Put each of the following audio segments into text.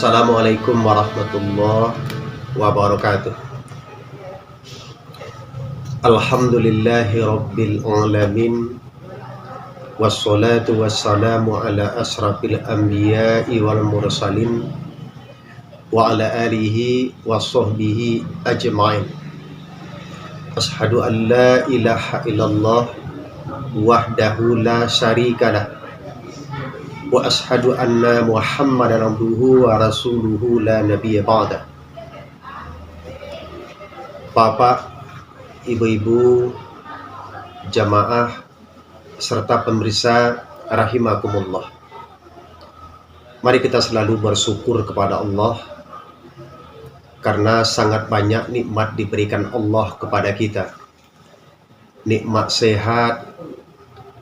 Assalamualaikum warahmatullahi wabarakatuh. Alhamdulillahi rabbil alamin. Wassalatu wassalamu ala asrafil anbiya'i wal mursalin wa ala alihi wa sahbihi ajma'in. Ashhadu an la ilaha illallah wahdahu la syarikalah wa ashhadu anna Muhammadan abduhu wa rasuluhu la nabiyya ba'da. Bapak, ibu-ibu, jamaah serta pemirsa rahimakumullah. Mari kita selalu bersyukur kepada Allah karena sangat banyak nikmat diberikan Allah kepada kita. Nikmat sehat,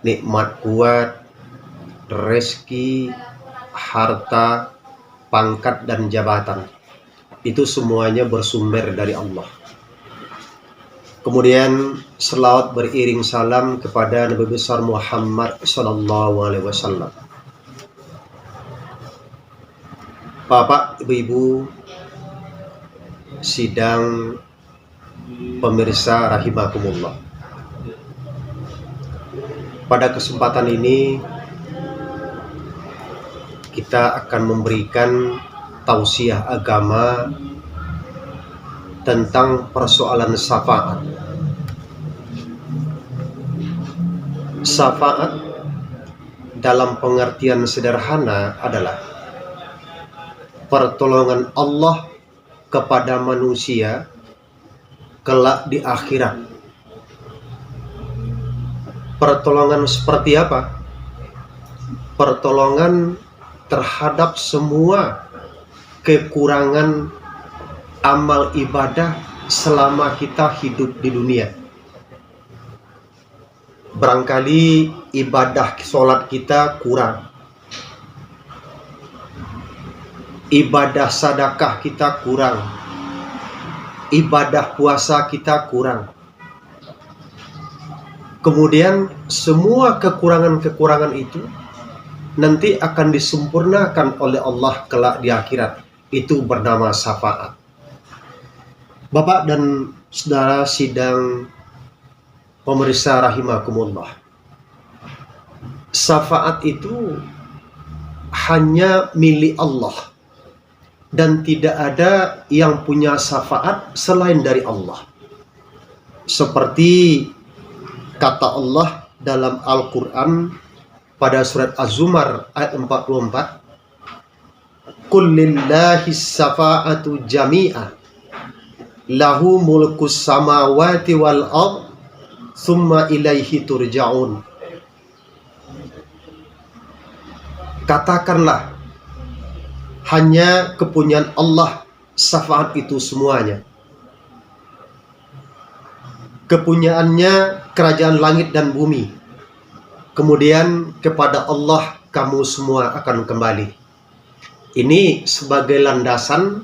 nikmat kuat, rezeki, harta, pangkat dan jabatan. Itu semuanya bersumber dari Allah. Kemudian selawat beriring salam kepada Nabi besar Muhammad sallallahu alaihi wasallam. Bapak, ibu-ibu, sidang pemirsa rahimakumullah. Pada kesempatan ini kita akan memberikan tausiah agama tentang persoalan syafaat. Syafaat dalam pengertian sederhana adalah pertolongan Allah kepada manusia kelak di akhirat. Pertolongan seperti apa? Pertolongan terhadap semua kekurangan amal ibadah selama kita hidup di dunia. Barangkali ibadah sholat kita kurang, ibadah sedekah kita kurang, ibadah puasa kita kurang. Kemudian semua kekurangan-kekurangan itu nanti akan disempurnakan oleh Allah kelak di akhirat. Itu bernama syafaat. Bapak dan saudara sidang pemirsa rahimakumullah. Syafaat itu hanya milik Allah dan tidak ada yang punya syafaat selain dari Allah. Seperti kata Allah dalam Al-Quran pada surat Az-Zumar ayat 44, "Qul lillahis syafa'atu jami'ah lahu mulkus samawati wal ard summa ilaihi turja'un." Katakanlah, hanya kepunyaan Allah syafaat itu semuanya. Kepunyaannya kerajaan langit dan bumi. Kemudian kepada Allah kamu semua akan kembali. Ini sebagai landasan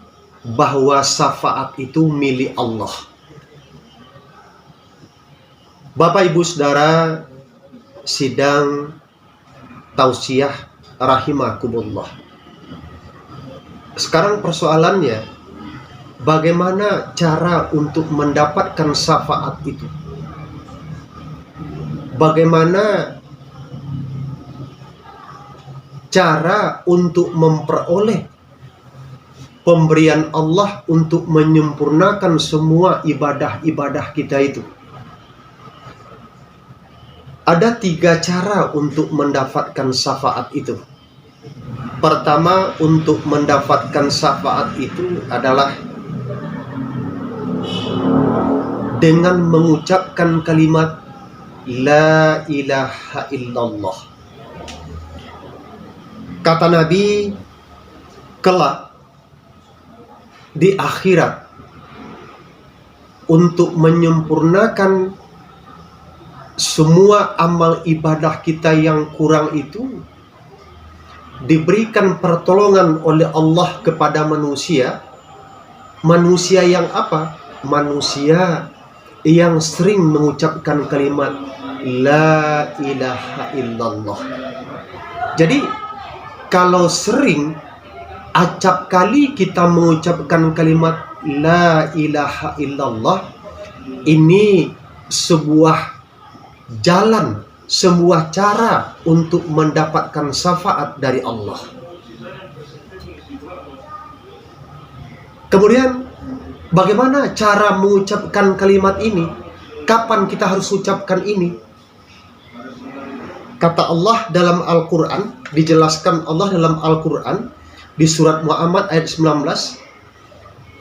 bahwa syafaat itu milik Allah. Bapak, ibu, saudara sidang tausiah rahimakumullah. Sekarang persoalannya, bagaimana cara untuk mendapatkan syafaat itu? Bagaimana cara untuk memperoleh pemberian Allah untuk menyempurnakan semua ibadah-ibadah kita itu? Ada 3 cara untuk mendapatkan syafaat itu. Pertama, untuk mendapatkan syafaat itu adalah dengan mengucapkan kalimat La ilaha illallah. Kata Nabi, kelak di akhirat untuk menyempurnakan semua amal ibadah kita yang kurang itu, diberikan pertolongan oleh Allah kepada manusia. Manusia yang apa? Manusia yang sering mengucapkan kalimat La ilaha illallah. Jadi kalau sering acap kali kita mengucapkan kalimat la ilaha illallah, ini sebuah jalan, sebuah cara untuk mendapatkan syafaat dari Allah. Kemudian bagaimana cara mengucapkan kalimat ini? Kapan kita harus ucapkan ini? Kata Allah dalam Al-Quran, dijelaskan Allah dalam Al-Quran di surat Muhammad ayat 19,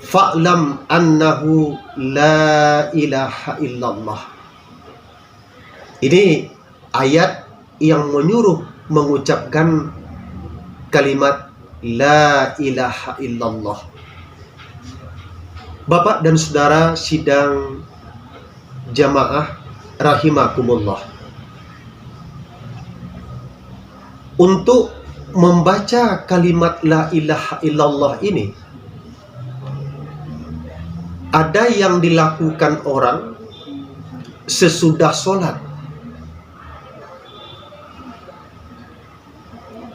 fa'lam annahu la ilaha illallah. Ini ayat yang menyuruh mengucapkan kalimat la ilaha illallah. Bapak dan saudara sidang jamaah rahimakumullah. Untuk membaca kalimat la ilaha illallah ini, ada yang dilakukan orang sesudah sholat.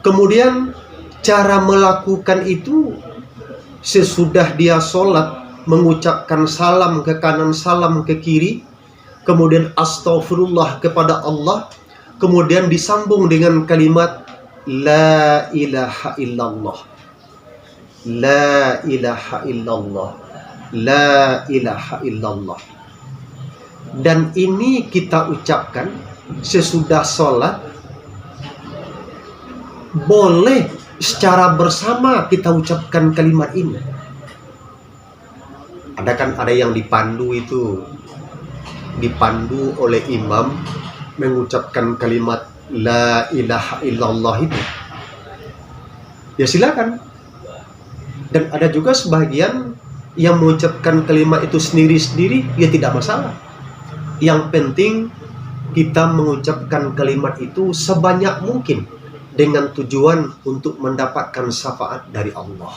Kemudian cara melakukan itu sesudah dia sholat, mengucapkan salam ke kanan, salam ke kiri, kemudian astaghfirullah kepada Allah, kemudian disambung dengan kalimat la ilaha illallah, la ilaha illallah, la ilaha illallah. Dan ini kita ucapkan sesudah sholat. Boleh secara bersama kita ucapkan kalimat ini. Ada yang dipandu itu, dipandu oleh imam mengucapkan kalimat la ilaha illallah itu. Ya silakan. Dan ada juga sebagian yang mengucapkan kalimat itu sendiri-sendiri, ya tidak masalah. Yang penting kita mengucapkan kalimat itu sebanyak mungkin dengan tujuan untuk mendapatkan syafaat dari Allah.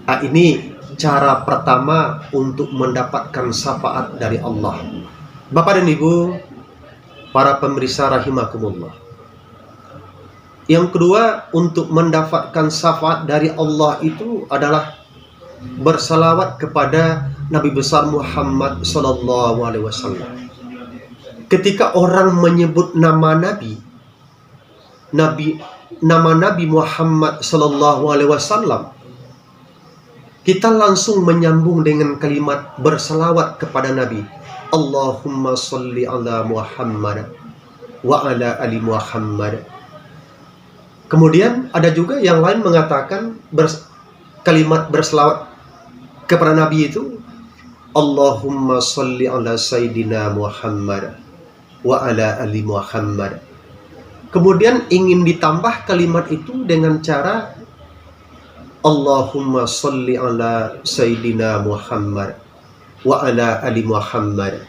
Nah, ini cara pertama untuk mendapatkan syafaat dari Allah. Bapak dan Ibu, para pemirsa rahimakumullah. Yang kedua, untuk mendapatkan syafaat dari Allah itu adalah bersalawat kepada Nabi besar Muhammad SAW. Ketika orang menyebut nama Nabi Muhammad SAW, kita langsung menyambung dengan kalimat bersalawat kepada Nabi. Allahumma salli ala Muhammad wa ala ali Muhammad. Kemudian ada juga yang lain mengatakan kalimat bersalawat kepada Nabi itu Allahumma salli ala Sayyidina Muhammad wa ala ali Muhammad. Kemudian ingin ditambah kalimat itu dengan cara Allahumma salli ala Sayyidina Muhammad wa ala ali Muhammad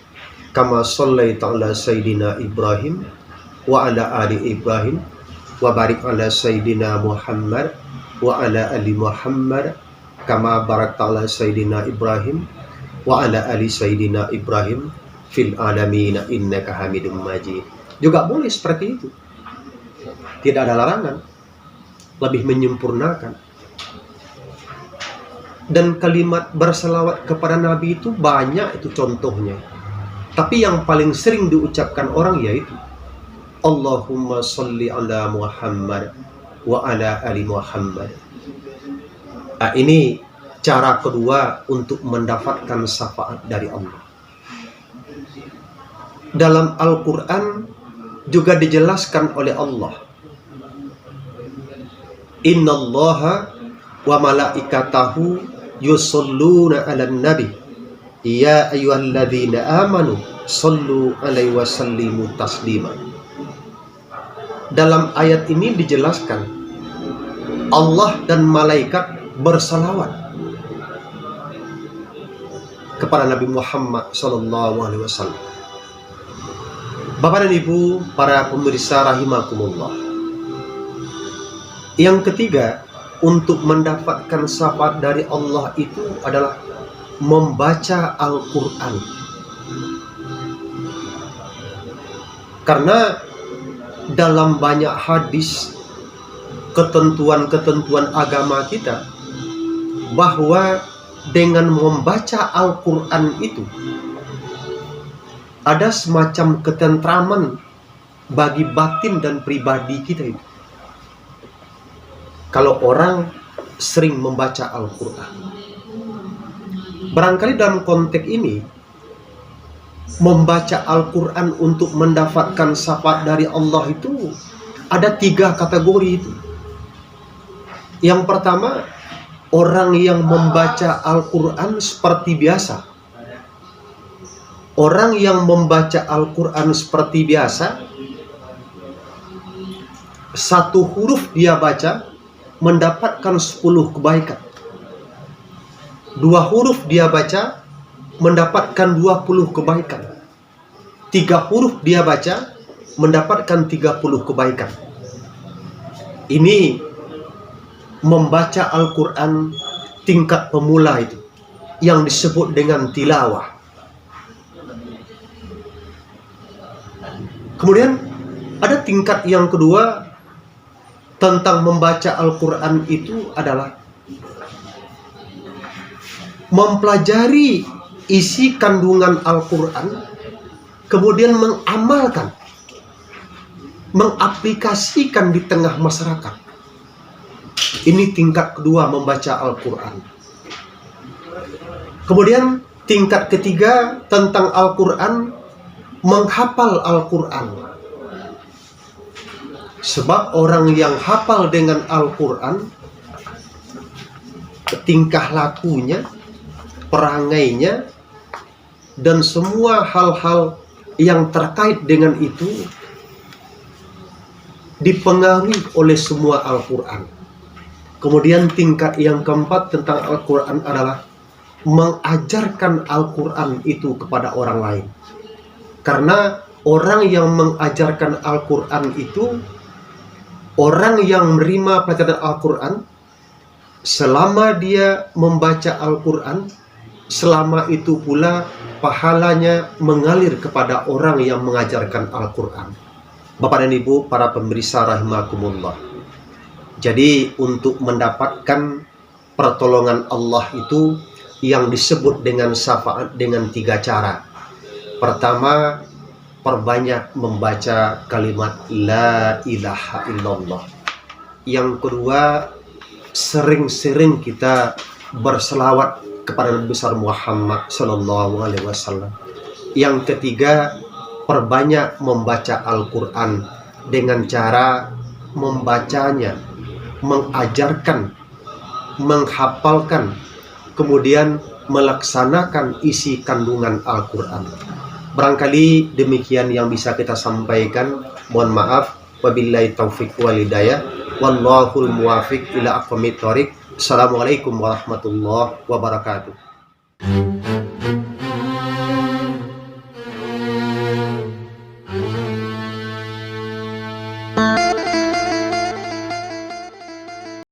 kama sallaita ala Sayyidina Ibrahim wa ala ali Ibrahim wa barik ala Sayyidina Muhammad wa ala ali Muhammad kama barakta ala Sayyidina Ibrahim wa ala ali Sayyidina Ibrahim fil alamin innaka Hamidum Majid. Juga boleh seperti itu. Tidak ada larangan. Lebih menyempurnakan. Dan kalimat berselawat kepada Nabi itu banyak itu contohnya. Tapi yang paling sering diucapkan orang yaitu Allahumma salli ala Muhammad wa ala ali Muhammad. Nah, ini cara kedua untuk mendapatkan syafaat dari Allah. Dalam Al-Quran juga dijelaskan oleh Allah, innallaha wa malaikatahu yusalluna 'alan nabi ya ayyuhalladzina amanu sallu 'alaihi wa sallimu taslima. Dalam ayat ini dijelaskan Allah dan malaikat bersalawat kepada Nabi Muhammad SAW. Bapak dan Ibu, para pemirsa rahimakumullah. Yang ketiga, untuk mendapatkan syafaat dari Allah itu adalah membaca Al-Quran. Karena dalam banyak hadis ketentuan-ketentuan agama kita, bahwa dengan membaca Al-Quran itu ada semacam ketentraman bagi batin dan pribadi kita itu. Kalau orang sering membaca Al-Quran, barangkali dalam konteks ini membaca Al-Quran untuk mendapatkan syafaat dari Allah itu ada 3 kategori itu. Yang pertama, orang yang membaca Al-Quran seperti biasa. Orang yang membaca Al-Quran seperti biasa, satu huruf dia baca mendapatkan 10 kebaikan. 2 huruf dia baca mendapatkan 20 kebaikan. 3 huruf dia baca mendapatkan 30 kebaikan. Ini membaca Al-Quran tingkat pemula itu, yang disebut dengan tilawah. Kemudian ada tingkat yang kedua tentang membaca Al-Quran itu adalah mempelajari isi kandungan Al-Quran, kemudian mengamalkan, mengaplikasikan di tengah masyarakat. Ini tingkat kedua membaca Al-Quran. Kemudian tingkat ketiga tentang Al-Quran, menghafal Al-Quran. Sebab orang yang hafal dengan Al-Quran, tingkah lakunya, perangainya, dan semua hal-hal yang terkait dengan itu dipengaruhi oleh semua Al-Quran. Kemudian tingkat yang keempat tentang Al-Quran adalah mengajarkan Al-Quran itu kepada orang lain. Karena orang yang mengajarkan Al-Quran itu, orang yang menerima pelajaran Al-Quran, selama dia membaca Al-Quran, selama itu pula pahalanya mengalir kepada orang yang mengajarkan Al-Quran. Bapak dan Ibu, para pemirsa rahimakumullah. Jadi untuk mendapatkan pertolongan Allah itu yang disebut dengan syafaat dengan 3 cara. Pertama, perbanyak membaca kalimat La ilaha illallah. Yang kedua, sering-sering kita berselawat kepada Nabi besar Muhammad Sallallahu Alaihi Wasallam. Yang ketiga, perbanyak membaca Al-Quran dengan cara membacanya, mengajarkan, menghafalkan, kemudian melaksanakan isi kandungan Al-Quran. Barangkali demikian yang bisa kita sampaikan. Mohon maaf. Wabillahi taufiq wal hidayah. Wallahul muwafiq ila aqwamit thoriq. Assalamualaikum warahmatullahi wabarakatuh.